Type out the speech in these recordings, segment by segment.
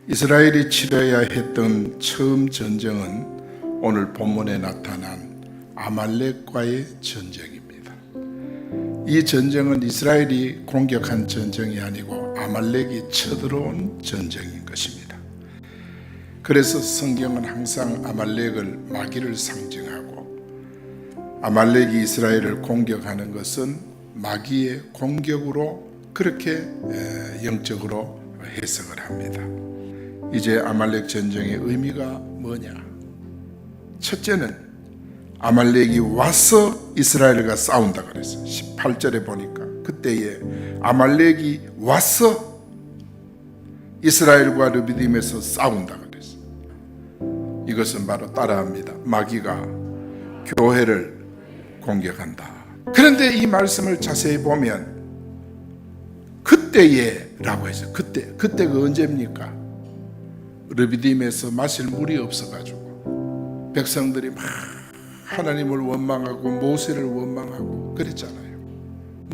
이스라엘이 치러야 했던 처음 전쟁은 오늘 본문에 나타난 아말렉과의 전쟁입니다. 이 전쟁은 이스라엘이 공격한 전쟁이 아니고 아말렉이 쳐들어온 전쟁인 것입니다. 그래서 성경은 항상 아말렉을 마귀를 상징하고 아말렉이 이스라엘을 공격하는 것은 마귀의 공격으로 그렇게 영적으로 해석을 합니다. 이제 아말렉 전쟁의 의미가 뭐냐? 첫째는 아말렉이 와서 이스라엘과 싸운다 그랬어요. 18절에 보니까 그때에 아말렉이 와서 이스라엘과 르비딤에서 싸운다 그랬어요. 이것은 바로 따라합니다. 마귀가 교회를 공격한다. 그런데 이 말씀을 자세히 보면 그때에 라고 해서 그때가 언제입니까? 르비딤에서 마실 물이 없어가지고 백성들이 막 하나님을 원망하고 모세를 원망하고 그랬잖아요.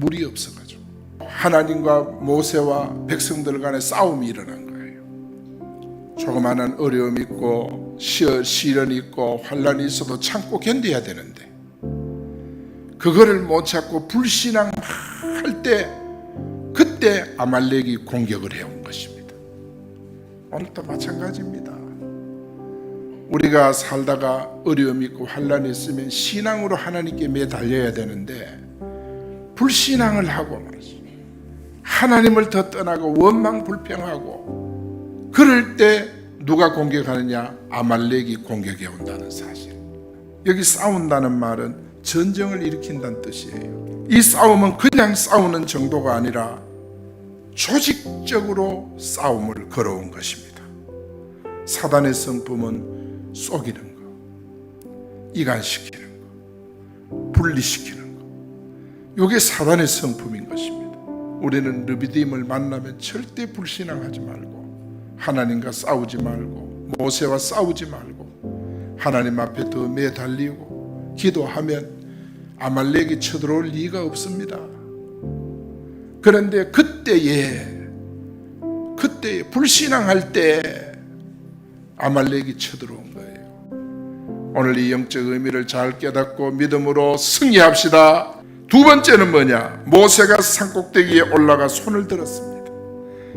물이 없어가지고 하나님과 모세와 백성들 간에 싸움이 일어난 거예요. 조그마한 어려움이 있고 시련이 있고 환란이 있어도 참고 견뎌야 되는데 그거를 못 참고 불신앙할 때 그때 아말렉이 공격을 해온 것입니다. 오늘도 마찬가지입니다. 우리가 살다가 어려움이 있고 환란이 있으면 신앙으로 하나님께 매달려야 되는데 불신앙을 하고 하나님을 더 떠나고 원망 불평하고 그럴 때 누가 공격하느냐? 아말렉이 공격해 온다는 사실. 여기 싸운다는 말은 전쟁을 일으킨다는 뜻이에요. 이 싸움은 그냥 싸우는 정도가 아니라 조직적으로 싸움을 걸어온 것입니다. 사단의 성품은 속이는 거, 이간시키는 거, 분리시키는 거. 이게 사단의 성품인 것입니다. 우리는 르비딤을 만나면 절대 불신앙하지 말고 하나님과 싸우지 말고 모세와 싸우지 말고 하나님 앞에 더 매달리고 기도하면 아말렉이 쳐들어올 리가 없습니다. 그런데 그때에 불신앙할 때 아말렉이 쳐들어온 거예요. 오늘 이 영적 의미를 잘 깨닫고 믿음으로 승리합시다. 두 번째는 뭐냐? 모세가 산꼭대기에 올라가 손을 들었습니다.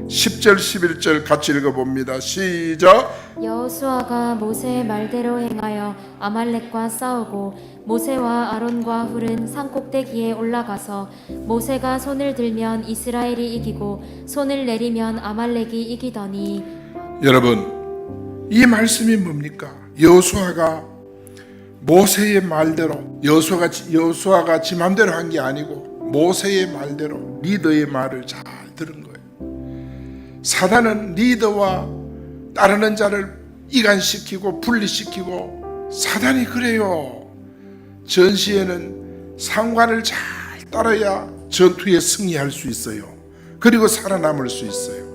10절 11절 같이 읽어봅니다. 시작. 여호수아가 모세의 말대로 행하여 아말렉과 싸우고 모세와 아론과 훌은 산꼭대기에 올라가서 모세가 손을 들면 이스라엘이 이기고 손을 내리면 아말렉이 이기더니. 여러분, 이 말씀이 뭡니까? 여호수아가 모세의 말대로 여호수아가 지 맘대로 한 게 아니고 모세의 말대로 리더의 말을 잘 들은 거예요. 사단은 리더와 따르는 자를 이간시키고 분리시키고 사단이 그래요. 전시에는 상관을 잘 따라야 전투에 승리할 수 있어요. 그리고 살아남을 수 있어요.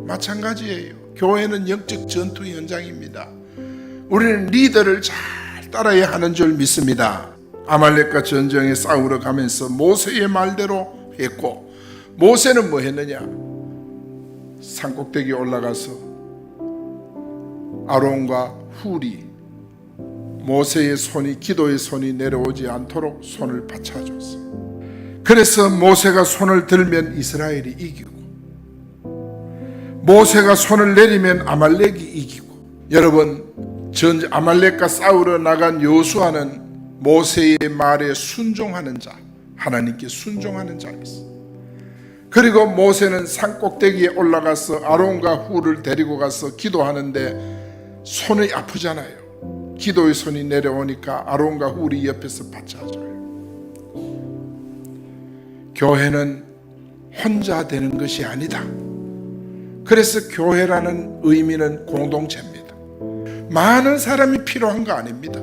마찬가지예요. 교회는 영적 전투 현장입니다. 우리는 리더를 잘 따라야 하는 줄 믿습니다. 아말렉과 전쟁에 싸우러 가면서 모세의 말대로 했고 모세는 뭐 했느냐? 산꼭대기에 올라가서 아론과 훌이 모세의 손이 기도의 손이 내려오지 않도록 손을 받쳐줬어요. 그래서 모세가 손을 들면 이스라엘이 이기고 모세가 손을 내리면 아말렉이 이기고. 여러분, 아말렉과 싸우러 나간 여호수아는 모세의 말에 순종하는 자, 하나님께 순종하는 자였어요. 그리고 모세는 산꼭대기에 올라가서 아론과 훌을 데리고 가서 기도하는데 손이 아프잖아요. 기도의 손이 내려오니까 아론과 훌이 옆에서 받쳐줘요. 교회는 혼자 되는 것이 아니다. 그래서 교회라는 의미는 공동체입니다. 많은 사람이 필요한 거 아닙니다.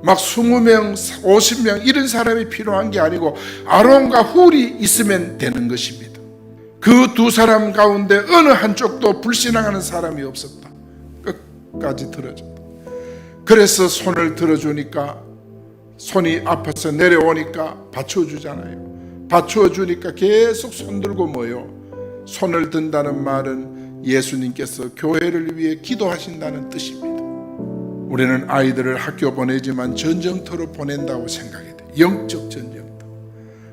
막 20명, 50명 이런 사람이 필요한 게 아니고 아론과 훌이 있으면 되는 것입니다. 그 두 사람 가운데 어느 한쪽도 불신앙하는 사람이 없었다. 끝까지 들어줬다. 그래서 손을 들어주니까 손이 아파서 내려오니까 받쳐주잖아요. 받쳐주니까 계속 손 들고 뭐요? 손을 든다는 말은 예수님께서 교회를 위해 기도하신다는 뜻입니다. 우리는 아이들을 학교 보내지만 전쟁터로 보낸다고 생각해야 돼요. 영적 전쟁터.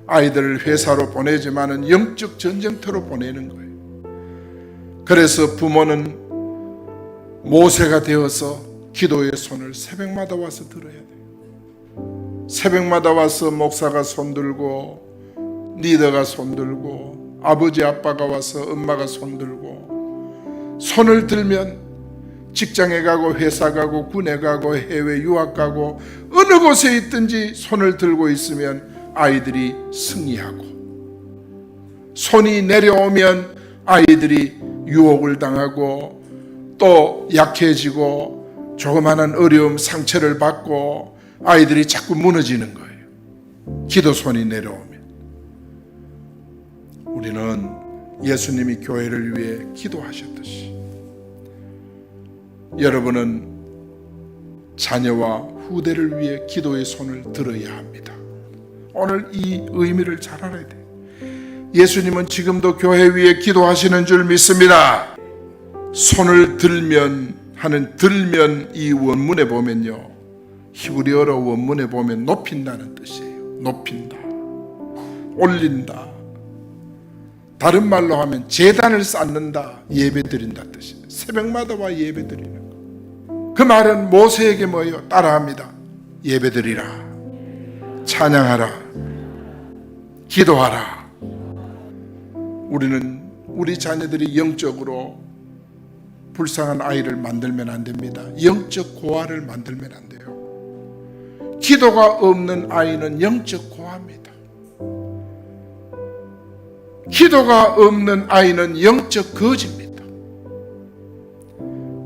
아이들을 회사로 보내지만 영적 전쟁터로 보내는 거예요. 그래서 부모는 모세가 되어서 기도의 손을 새벽마다 와서 들어야 돼요. 새벽마다 와서 목사가 손들고 리더가 손들고 아버지 아빠가 와서 엄마가 손들고 손을 들면 직장에 가고 회사 가고 군에 가고 해외 유학 가고 어느 곳에 있든지 손을 들고 있으면 아이들이 승리하고, 손이 내려오면 아이들이 유혹을 당하고 또 약해지고 조그마한 어려움 상처를 받고 아이들이 자꾸 무너지는 거예요. 기도 손이 내려오면. 우리는 예수님이 교회를 위해 기도하셨듯이 여러분은 자녀와 후대를 위해 기도의 손을 들어야 합니다. 오늘 이 의미를 잘 알아야 돼요. 예수님은 지금도 교회 위에 기도하시는 줄 믿습니다. 손을 들면 하는 들면 이 원문에 보면요, 히브리어로 원문에 보면 높인다는 뜻이에요. 높인다, 올린다. 다른 말로 하면 제단을 쌓는다, 예배드린다 뜻이에요. 새벽마다 와 예배드리는 거. 그 말은 모세에게 뭐예요? 따라합니다. 예배드리라, 찬양하라, 기도하라. 우리는 우리 자녀들이 영적으로 불쌍한 아이를 만들면 안 됩니다. 영적 고아를 만들면 안 돼요. 기도가 없는 아이는 영적 고아입니다. 기도가 없는 아이는 영적 거지입니다.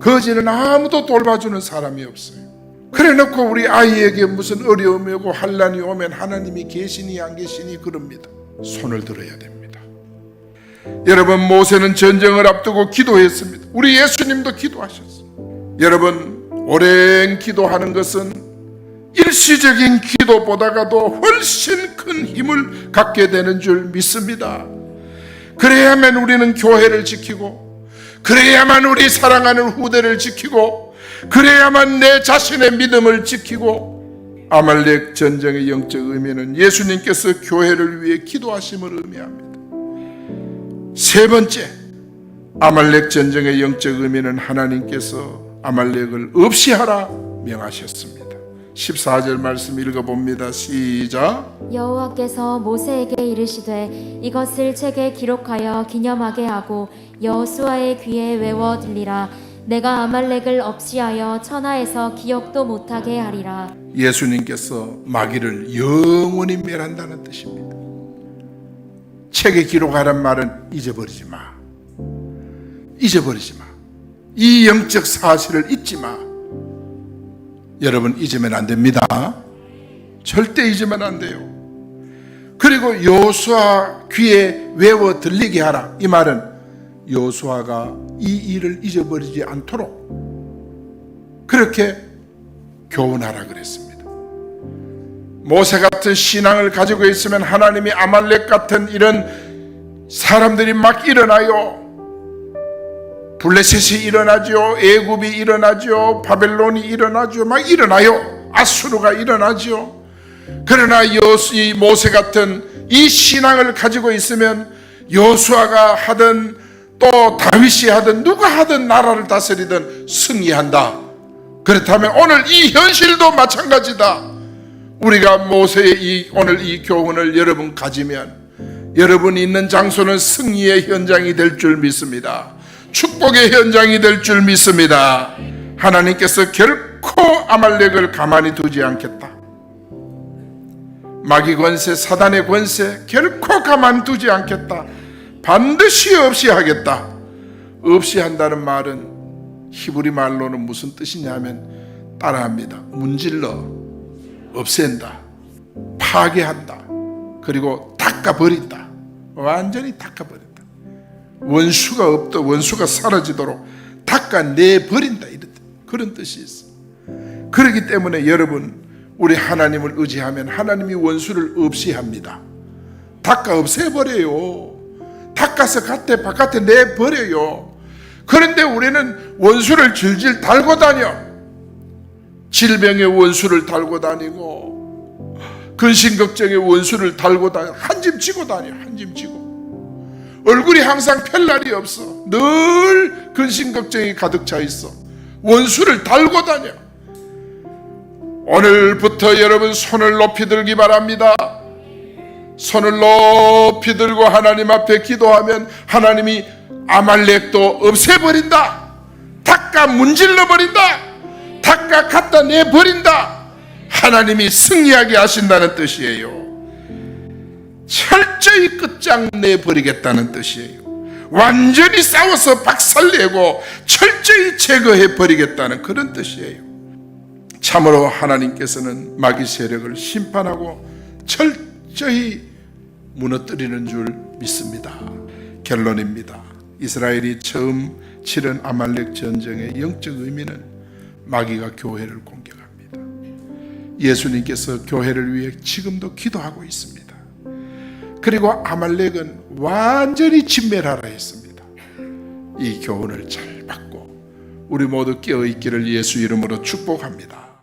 거지는 아무도 돌봐주는 사람이 없어요. 그래 놓고 우리 아이에게 무슨 어려움이 오고 환난이 오면 하나님이 계시니 안 계시니 그럽니다. 손을 들어야 됩니다. 여러분, 모세는 전쟁을 앞두고 기도했습니다. 우리 예수님도 기도하셨어요. 여러분, 오랜 기도하는 것은 일시적인 기도보다도 훨씬 큰 힘을 갖게 되는 줄 믿습니다. 그래야만 우리는 교회를 지키고, 그래야만 우리 사랑하는 후대를 지키고, 그래야만 내 자신의 믿음을 지키고, 아말렉 전쟁의 영적 의미는 예수님께서 교회를 위해 기도하심을 의미합니다. 세 번째, 아말렉 전쟁의 영적 의미는 하나님께서 아말렉을 없이 하라 명하셨습니다. 14절 말씀 읽어봅니다. 시작. 여호와께서 모세에게 이르시되 이것을 책에 기록하여 기념하게 하고 여호수아의 귀에 외워 들리라. 내가 아말렉을 없이하여 천하에서 기억도 못하게 하리라. 예수님께서 마귀를 영원히 멸한다는 뜻입니다. 책에 기록하란 말은 잊어버리지 마. 잊어버리지 마. 이 영적 사실을 잊지 마. 여러분, 잊으면 안 됩니다. 절대 잊으면 안 돼요. 그리고 여호수아 귀에 외워 들리게 하라. 이 말은 여호수아가 이 일을 잊어버리지 않도록 그렇게 교훈하라 그랬습니다. 모세 같은 신앙을 가지고 있으면 하나님이 아말렉 같은 이런 사람들이 막 일어나요. 블레셋이 일어나죠. 애굽이 일어나죠. 바벨론이 일어나죠. 막 일어나요. 아수르가 일어나죠. 그러나 이 모세 같은 이 신앙을 가지고 있으면 여호수아가 하든 또 다윗이 하든 누가 하든 나라를 다스리든 승리한다. 그렇다면 오늘 이 현실도 마찬가지다. 우리가 모세의 오늘 이 교훈을 여러분 가지면 여러분이 있는 장소는 승리의 현장이 될 줄 믿습니다. 축복의 현장이 될 줄 믿습니다. 하나님께서 결코 아말렉을 가만히 두지 않겠다. 마귀 권세, 사단의 권세 결코 가만히 두지 않겠다. 반드시 없이 하겠다. 없이 한다는 말은 히브리 말로는 무슨 뜻이냐면 따라합니다. 문질러, 없앤다, 파괴한다, 그리고 닦아버린다. 완전히 닦아버린다. 원수가 없다, 원수가 사라지도록 닦아내버린다, 이런 그런 뜻이 있어요. 그렇기 때문에 여러분, 우리 하나님을 의지하면 하나님이 원수를 없이 합니다. 닦아 없애버려요. 닦아서 바깥에 내버려요. 그런데 우리는 원수를 질질 달고 다녀. 질병의 원수를 달고 다니고 근심걱정의 원수를 달고 다녀. 한 짐 지고 다녀. 한 짐 지고. 얼굴이 항상 펼 날이 없어. 늘 근심걱정이 가득 차 있어. 원수를 달고 다녀. 오늘부터 여러분 손을 높이 들기 바랍니다. 손을 높이 들고 하나님 앞에 기도하면 하나님이 아말렉도 없애버린다. 닦아 문질러 버린다. 닦아 갖다 내버린다. 하나님이 승리하게 하신다는 뜻이에요. 철저히 끝장내버리겠다는 뜻이에요. 완전히 싸워서 박살내고 철저히 제거해버리겠다는 그런 뜻이에요. 참으로 하나님께서는 마귀 세력을 심판하고 철저히 무너뜨리는 줄 믿습니다. 결론입니다. 이스라엘이 처음 치른 아말렉 전쟁의 영적 의미는 마귀가 교회를 공격합니다. 예수님께서 교회를 위해 지금도 기도하고 있습니다. 그리고 아말렉은 완전히 진멸하라 했습니다. 이 교훈을 잘 받고 우리 모두 깨어있기를 예수 이름으로 축복합니다.